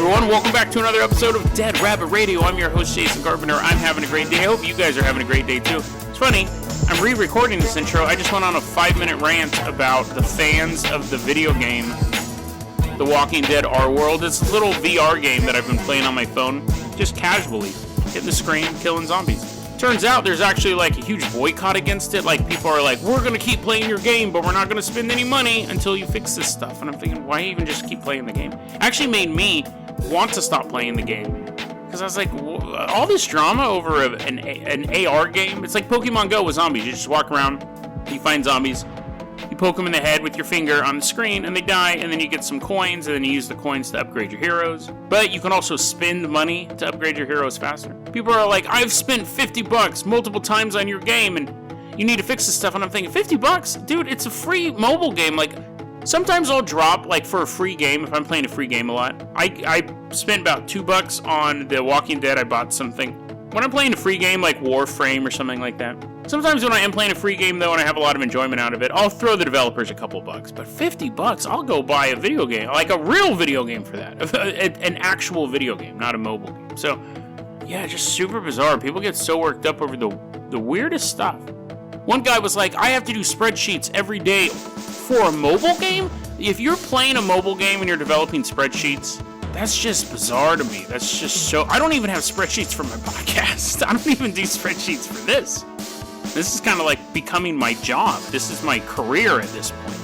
everyone, welcome back to another episode of Dead Rabbit Radio. I'm your host, Jason Carpenter. I'm having a great day. I hope you guys are having a great day too. It's funny, I'm re-recording this intro. I just went on a 5-minute rant about the fans of the video game The Walking Dead R-World. It's a little VR game that I've been playing on my phone, just casually, hitting the screen, killing zombies. Turns out there's actually like a huge boycott against it. Like, people are like, we're gonna keep playing your game, but we're not gonna spend any money until you fix this stuff. And I'm thinking, why even just keep playing the game? Actually made me want to stop playing the game, because I was like, all this drama over an AR game. It's like Pokemon Go with zombies. You just walk around, you find zombies, you poke them in the head with your finger on the screen, and they die, and then you get some coins, and then you use the coins to upgrade your heroes. But you can also spend money to upgrade your heroes faster. People are like, I've spent $50 multiple times on your game, and you need to fix this stuff. And I'm thinking, $50? Dude, it's a free mobile game. Like, sometimes I'll drop, like, for a free game, if I'm playing a free game a lot. I spent about $2 on The Walking Dead. I bought something. When I'm playing a free game, like Warframe or something like that. Sometimes when I am playing a free game, though, and I have a lot of enjoyment out of it, I'll throw the developers a couple bucks. But $50, I'll go buy a video game, like a real video game for that. An actual video game, not a mobile game. So, yeah, just super bizarre. People get so worked up over the weirdest stuff. One guy was like, I have to do spreadsheets every day for a mobile game? If you're playing a mobile game and you're developing spreadsheets, that's just bizarre to me. That's just so... I don't even have spreadsheets for my podcast. I don't even do spreadsheets for this. This is kind of like becoming my job. This is my career at this point.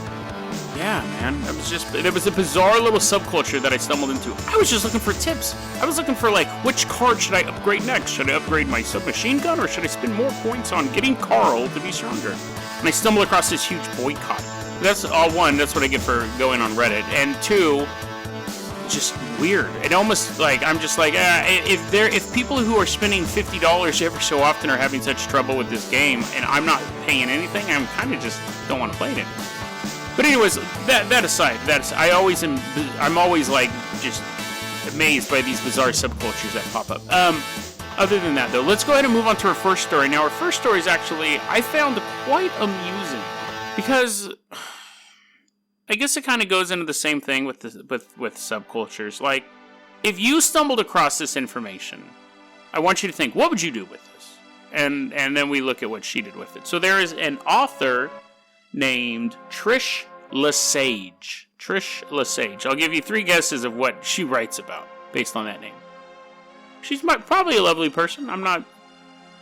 Yeah, man. It was a bizarre little subculture that I stumbled into. I was just looking for tips. I was looking for, like, which card should I upgrade next? Should I upgrade my submachine gun, or should I spend more points on getting Carl to be stronger? And I stumbled across this huge boycott. That's all. One, that's what I get for going on Reddit. And two, just weird. It almost, like, I'm just like, if people who are spending $50 every so often are having such trouble with this game, and I'm not paying anything, I'm kind of just don't want to play it anymore. But anyways, that aside, I'm always, like, just amazed by these bizarre subcultures that pop up. Other than that, though, let's go ahead and move on to our first story. Now, our first story is actually, I found quite amusing, because I guess it kind of goes into the same thing with subcultures. Like, if you stumbled across this information, I want you to think, what would you do with this? And then we look at what she did with it. So there is an author named Trish Lesage. Trish Lesage. I'll give you 3 guesses of what she writes about based on that name. She's probably a lovely person. I'm not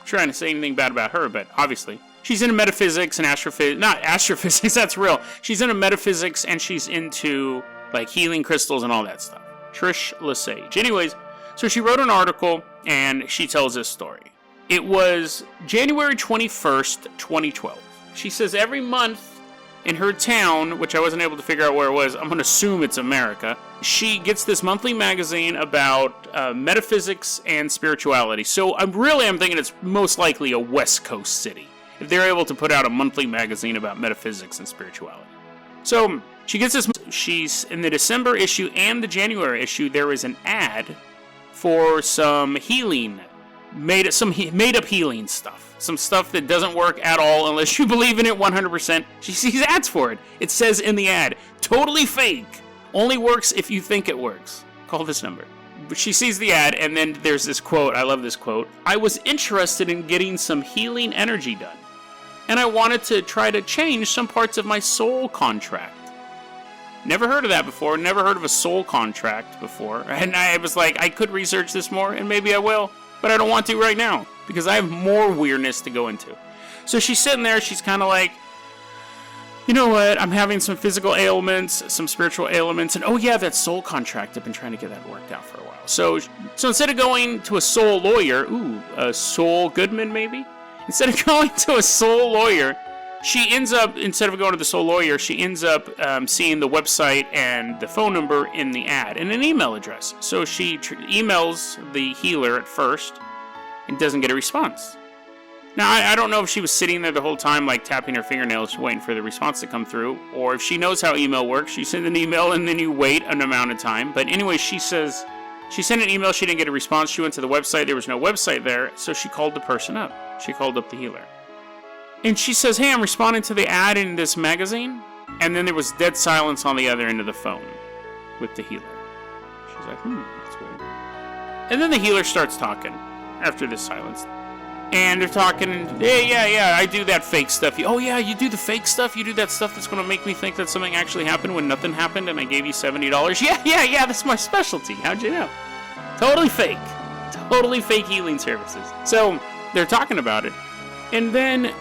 trying to say anything bad about her, but obviously she's into metaphysics and astrophysics. Not astrophysics, that's real. She's into metaphysics, and she's into, like, healing crystals and all that stuff. Trish Lesage. Anyways, so she wrote an article, and she tells this story. It was January 21st, 2012. She says every month in her town, which I wasn't able to figure out where it was, I'm going to assume it's America, she gets this monthly magazine about metaphysics and spirituality. So I'm thinking it's most likely a West Coast city, if they're able to put out a monthly magazine about metaphysics and spirituality. So she gets this. She's in the December issue and the January issue. There is an ad for some healing, made up healing stuff. Some stuff that doesn't work at all unless you believe in it 100%. She sees ads for it. It says in the ad, totally fake. Only works if you think it works. Call this number. She sees the ad, and then there's this quote. I love this quote. I was interested in getting some healing energy done, and I wanted to try to change some parts of my soul contract. Never heard of that before. Never heard of a soul contract before. And I was like, I could research this more, and maybe I will, but I don't want to right now, because I have more weirdness to go into. So she's sitting there, she's kind of like, you know what, I'm having some physical ailments, some spiritual ailments, and oh yeah, that soul contract, I've been trying to get that worked out for a while. So instead of going to a soul lawyer, a Soul Goodman maybe? Instead of going to a soul lawyer, she ends up, instead of going to the soul lawyer, she ends up seeing the website and the phone number in the ad and an email address. So she emails the healer at first and doesn't get a response. Now, I don't know if she was sitting there the whole time, like, tapping her fingernails, waiting for the response to come through, or if she knows how email works. You send an email, and then you wait an amount of time. But anyway, she says she sent an email, she didn't get a response. She went to the website, there was no website there, so she called the person up. She called up the healer. And she says, hey, I'm responding to the ad in this magazine. And then there was dead silence on the other end of the phone with the healer. She's was like, that's weird. And then the healer starts talking after this silence. And they're talking, hey, yeah, I do that fake stuff. Oh, yeah, you do the fake stuff? You do that stuff that's going to make me think that something actually happened when nothing happened and I gave you $70? Yeah, that's my specialty. How'd you know? Totally fake. Totally fake healing services. So they're talking about it. And then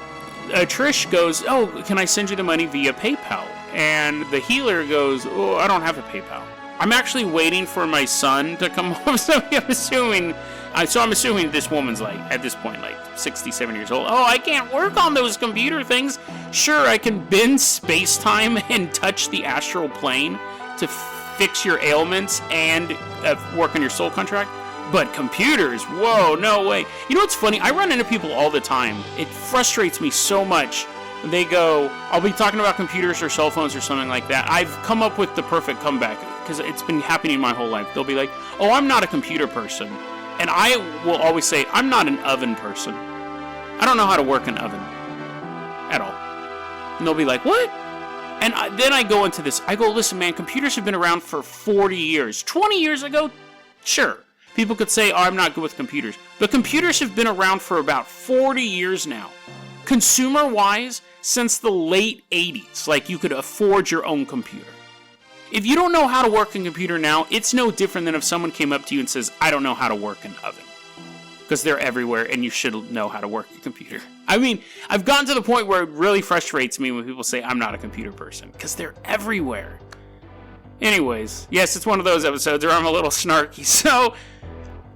Trish goes, oh, can I send you the money via PayPal? And the healer goes, oh, I don't have a PayPal. I'm actually waiting for my son to come home, so I'm assuming this woman's like, at this point, like 67 years old. Oh, I can't work on those computer things. Sure, I can bend space-time and touch the astral plane to fix your ailments and work on your soul contract. But computers, whoa, no way. You know what's funny? I run into people all the time. It frustrates me so much. They go, I'll be talking about computers or cell phones or something like that. I've come up with the perfect comeback because it's been happening my whole life. They'll be like, oh, I'm not a computer person. And I will always say, I'm not an oven person. I don't know how to work an oven at all. And they'll be like, what? And then I go into this. I go, listen, man, computers have been around for 40 years. 20 years ago, sure. People could say, oh, I'm not good with computers. But computers have been around for about 40 years now. Consumer-wise, since the late 80s. Like, you could afford your own computer. If you don't know how to work a computer now, it's no different than if someone came up to you and says, I don't know how to work an oven. Because they're everywhere, and you should know how to work a computer. I mean, I've gotten to the point where it really frustrates me when people say, I'm not a computer person. Because they're everywhere. Anyways, yes, it's one of those episodes where I'm a little snarky. So,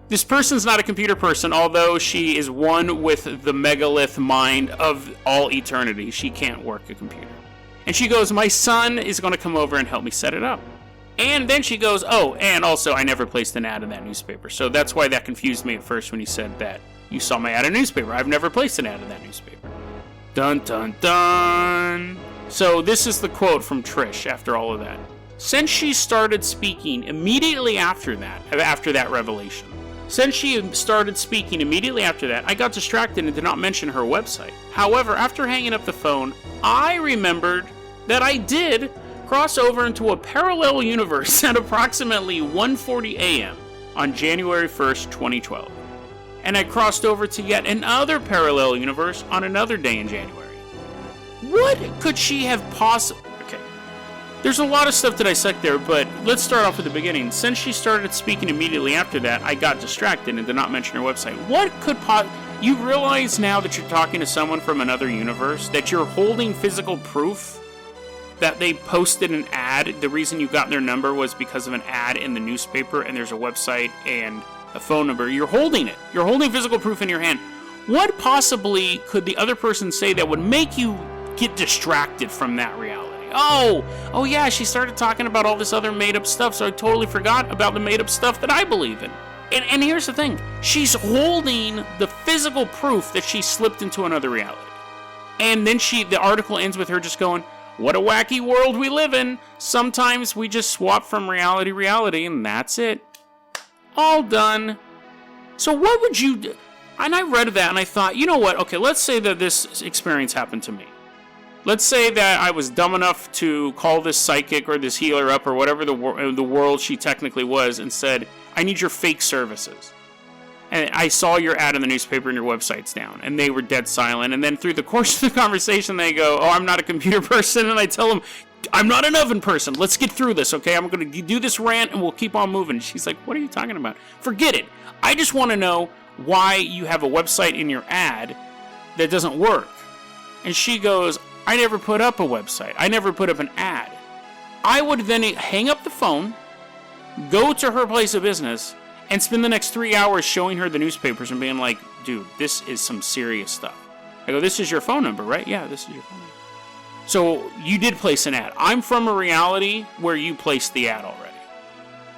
this person's not a computer person, although she is one with the megalith mind of all eternity. She can't work a computer. And she goes, my son is going to come over and help me set it up. And then she goes, oh, and also I never placed an ad in that newspaper. So that's why that confused me at first when you said that you saw my ad in a newspaper. I've never placed an ad in that newspaper. Dun, dun, dun. So this is the quote from Trish after all of that. Since she started speaking immediately after that revelation, since she started speaking immediately after that, I got distracted and did not mention her website. However, after hanging up the phone, I remembered that I did cross over into a parallel universe at approximately 1:40 a.m. on January 1st, 2012. And I crossed over to yet another parallel universe on another day in January. What could she have possibly... Okay. There's a lot of stuff to dissect there, but let's start off at the beginning. Since she started speaking immediately after that, I got distracted and did not mention her website. What could you realize now that you're talking to someone from another universe, that you're holding physical proof that they posted an ad? The reason you got their number was because of an ad in the newspaper, and there's a website and a phone number. You're holding it. You're holding physical proof in your hand. What possibly could the other person say that would make you get distracted from that reality? Oh yeah, she started talking about all this other made-up stuff, so I totally forgot about the made-up stuff that I believe in. And here's the thing. She's holding the physical proof that she slipped into another reality. And then the article ends with her just going, what a wacky world we live in. Sometimes we just swap from reality to reality, and that's it. All done. So what would you do? And I read that, and I thought, you know what? Okay, let's say that this experience happened to me. Let's say that I was dumb enough to call this psychic or this healer up or whatever the world she technically was and said, I need your fake services. And I saw your ad in the newspaper and your website's down. And they were dead silent. And then through the course of the conversation, they go, oh, I'm not a computer person. And I tell them, I'm not an oven person. Let's get through this, okay? I'm going to do this rant and we'll keep on moving. She's like, what are you talking about? Forget it. I just want to know why you have a website in your ad that doesn't work. And she goes, I never put up a website. I never put up an ad. I would then hang up the phone, go to her place of business, and spend the next 3 hours showing her the newspapers and being like, dude, this is some serious stuff. I go, this is your phone number, right? Yeah, this is your phone number. So you did place an ad. I'm from a reality where you placed the ad already.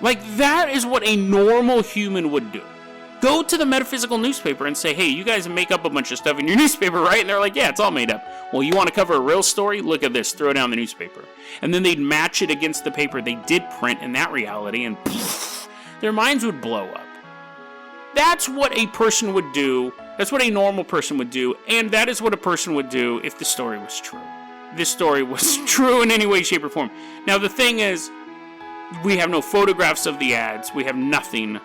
Like, that is what a normal human would do. Go to the metaphysical newspaper and say, hey, you guys make up a bunch of stuff in your newspaper, right? And they're like, yeah, it's all made up. Well, you want to cover a real story? Look at this. Throw down the newspaper. And then they'd match it against the paper they did print in that reality, and poof, their minds would blow up. That's what a person would do. That's what a normal person would do. And that is what a person would do if the story was true. This story was true in any way, shape, or form. Now, the thing is, We have no photographs of the ads. We have nothing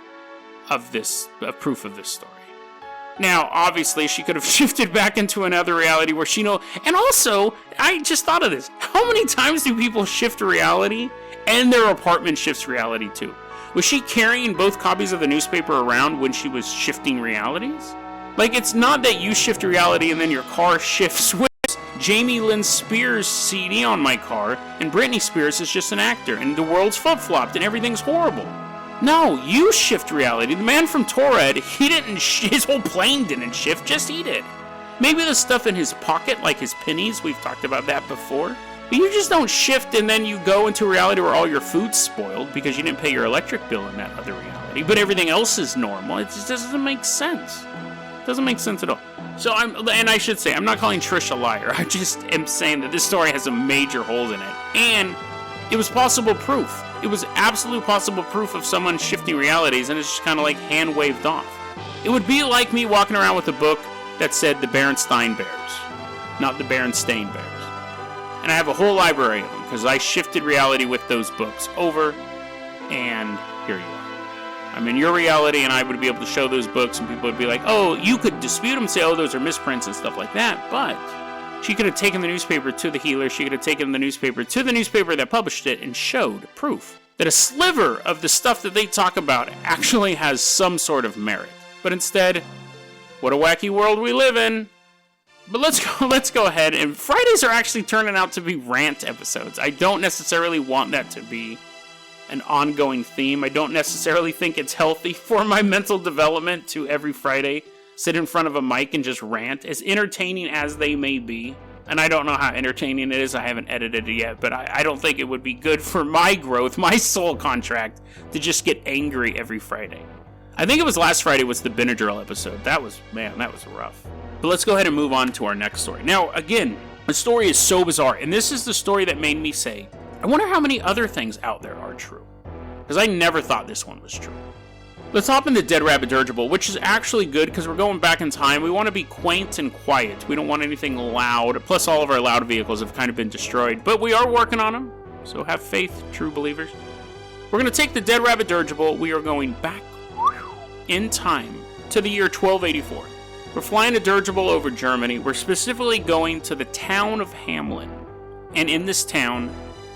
of this, proof of this story. Now, obviously, she could have shifted back into another reality where she know. And also, I just thought of this. How many times do people shift reality and their apartment shifts reality too? Was she carrying both copies of the newspaper around when she was shifting realities? Like, it's not that you shift reality and then your car shifts with Jamie Lynn Spears CD on my car, and Britney Spears is just an actor, and the world's flip-flopped, and everything's horrible. No, you shift reality. The man from Torred, he didn't, his whole plane didn't shift, just he did. Maybe the stuff in his pocket, like his pennies, we've talked about that before. But you just don't shift and then you go into a reality where all your food's spoiled because you didn't pay your electric bill in that other reality, but everything else is normal. It just doesn't make sense. It doesn't make sense at all. So and I should say, I'm not calling Trish a liar. I just am saying that this story has a major hole in it. And it was possible proof. It was absolute possible proof of someone shifting realities, and it's just kind of like hand-waved off. It would be like me walking around with a book that said the Berenstain Bears, not the Berenstain Bears. And I have a whole library of them, because I shifted reality with those books over, and here you are. I'm in your reality, and I would be able to show those books, and people would be like, oh, you could dispute them, say, oh, those are misprints and stuff like that, but she could have taken the newspaper to the healer, she could have taken the newspaper to the newspaper that published it, and showed proof that a sliver of the stuff that they talk about actually has some sort of merit. But instead, what a wacky world we live in. But let's go ahead, and Fridays are actually turning out to be rant episodes. I don't necessarily want that to be an ongoing theme. I don't necessarily think it's healthy for my mental development to every Friday sit in front of a mic and just rant, as entertaining as they may be. And I don't know how entertaining it is, I haven't edited it yet, but I don't think it would be good for my growth, my soul contract, to just get angry every Friday. I think it was last Friday was the Benadryl episode. That was rough. But let's go ahead and move on to our next story. Now, again, the story is so bizarre, and this is the story that made me say, I wonder how many other things out there are true. Because I never thought this one was true. Let's hop into Dead Rabbit Dirigible, which is actually good because we're going back in time. We want to be quaint and quiet. We don't want anything loud. Plus, all of our loud vehicles have kind of been destroyed. But we are working on them, so have faith, true believers. We're going to take the Dead Rabbit Dirigible. We are going back in time to the year 1284. We're flying a dirigible over Germany. We're specifically going to the town of Hamelin. And in this town,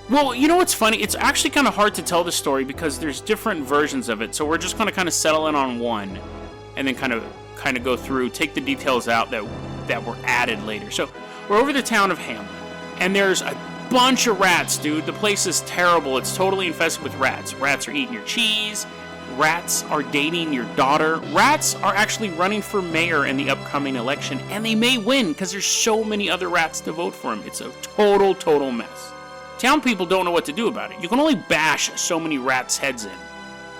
well, you know what's funny? It's actually kind of hard to tell the story because there's different versions of it. So we're just going to kind of settle in on one and then kind of go through, take the details out that were added later. So we're over the town of Hamelin, and there's a bunch of rats, dude. The place is terrible. It's totally infested with rats. Rats are eating your cheese. Rats are dating your daughter. Rats are actually running for mayor in the upcoming election, and they may win because there's so many other rats to vote for them. It's a total mess. Town people don't know what to do about it. You can only bash so many rats' heads in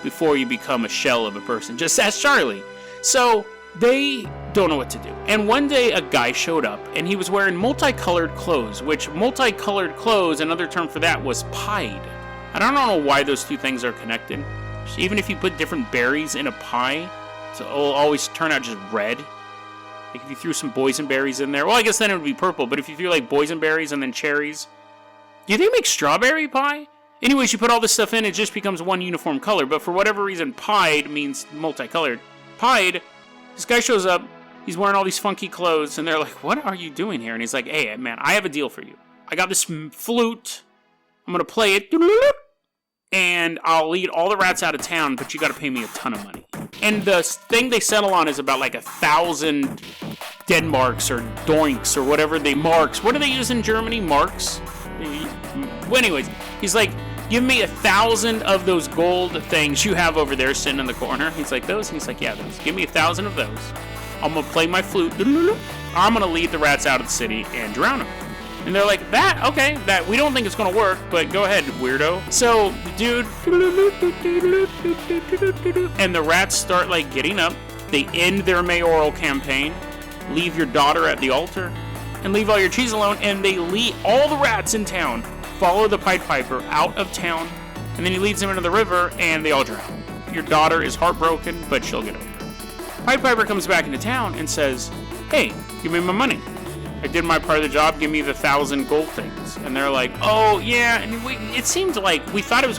before you become a shell of a person. Just ask Charlie. So they don't know what to do. And one day a guy showed up, and he was wearing multicolored clothes, which multicolored clothes, another term for that was pied. I don't know why those two things are connected. Even if you put different berries in a pie, so it'll always turn out just red. Like if you threw some boysenberries in there, well, I guess then it would be purple. But if you threw like boysenberries and then cherries, do they make strawberry pie? Anyways, you put all this stuff in, it just becomes one uniform color. But for whatever reason, pied means multicolored. Pied, this guy shows up, he's wearing all these funky clothes, and they're like, what are you doing here? And he's like, hey, man, I have a deal for you. I got this flute, I'm going to play it, and I'll lead all the rats out of town, but you got to pay me a ton of money. And the thing they settle on is about like 1,000 Denmarks or doinks or whatever they marks. What do they use in Germany? Marks? Well, anyways, he's like, give me 1,000 of those gold things you have over there sitting in the corner. He's like, those? And he's like, yeah, those. Give me 1,000 of those. I'm going to play my flute. I'm going to lead the rats out of the city and drown them. And they're like, that? Okay, that we don't think it's going to work, but go ahead, weirdo. So, the dude, and the rats start, like, getting up. They end their mayoral campaign, leave your daughter at the altar, and leave all your cheese alone, and they lead all the rats in town, follow the Pied Piper out of town, and then he leads them into the river, and they all drown. Your daughter is heartbroken, but she'll get over it. Pied Piper comes back into town and says, hey, give me my money. I did my part of the job, give me the 1,000 gold things. And they're like, oh, yeah, and it seemed like we thought it was going